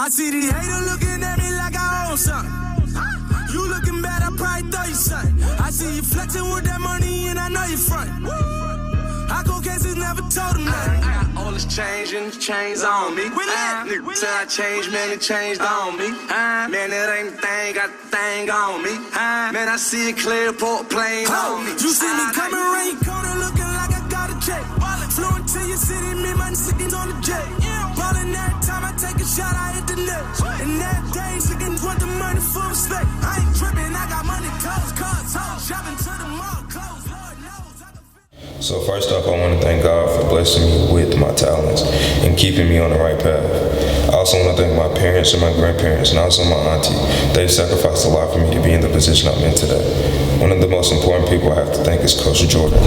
I see the hater looking at me like I own something. You looking bad, I probably throw you something. I see you flexing with that money and I know you front. I go cases never told him nothing. I got all this change and the chains on me. Nigga said I changed, man, it changed on me. Man, it ain't a thing, got the thing on me. Man, I see it clear, port plane on me. You see me coming rain corner looking like I got a check. Flew into your city, me my niggas on the jet. Ballin' that time I take a shot, I hit the net. And that day, niggas want the money for respect. I ain't tripping, I got money, clothes, cars, hoes, shopping to the mall, clothes, Lord knows. So first off, I want to thank God for blessing me with my talents and keeping me on the right path. I also want to thank my parents and my grandparents and also my auntie. They've sacrificed a lot for me to be in the position I'm in today. One of the most important people I have to thank is Coach Jordan.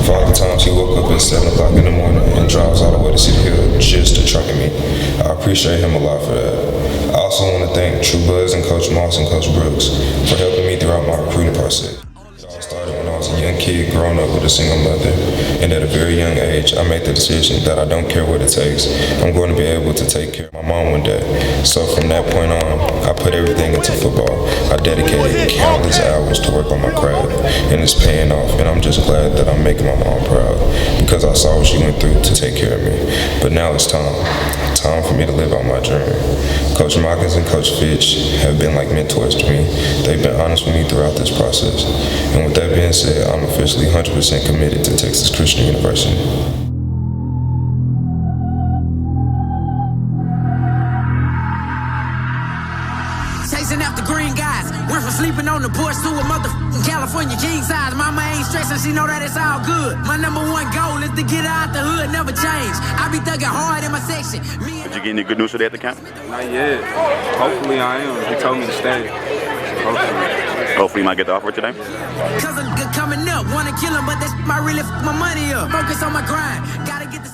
For all the times he woke up at 7 o'clock in the morning and drives all the way to City Hill just to train me. I appreciate him a lot for that. I also want to thank True Buzz and Coach Moss and Coach Brooks for helping me throughout my recruiting process. It all started when I was a young kid growing up with a single mother, and at a very young age, I made the decision that I don't care what it takes. I'm going to be able to take care of my mom one day. So from that point on, I put everything into football. I dedicated countless hours to work on my craft, and it's paying off, and I'm just glad that I'm making my mom proud because I saw what she went through to take care of me. But now it's time for me to live out my dream. Coach Mockins and Coach Fitch have been like mentors to me. They've been honest with me throughout this process. And with that being said, I'm officially 100% committed to Texas Christian University. Chasing after green guys. Went from sleeping on the porch to a motherfucking California king size. Mama ain't stressing, she know that it's all good. My number one goal is to get out the hood, never change. I be thugging hard in my section. Did you get any good news today at the camp? Not yet. Hopefully I am. He told me to stay. Hopefully you might get the offer today. Cause I'm good coming up. Wanna kill him, but that's my really my money up. Focus on my grind. Gotta get the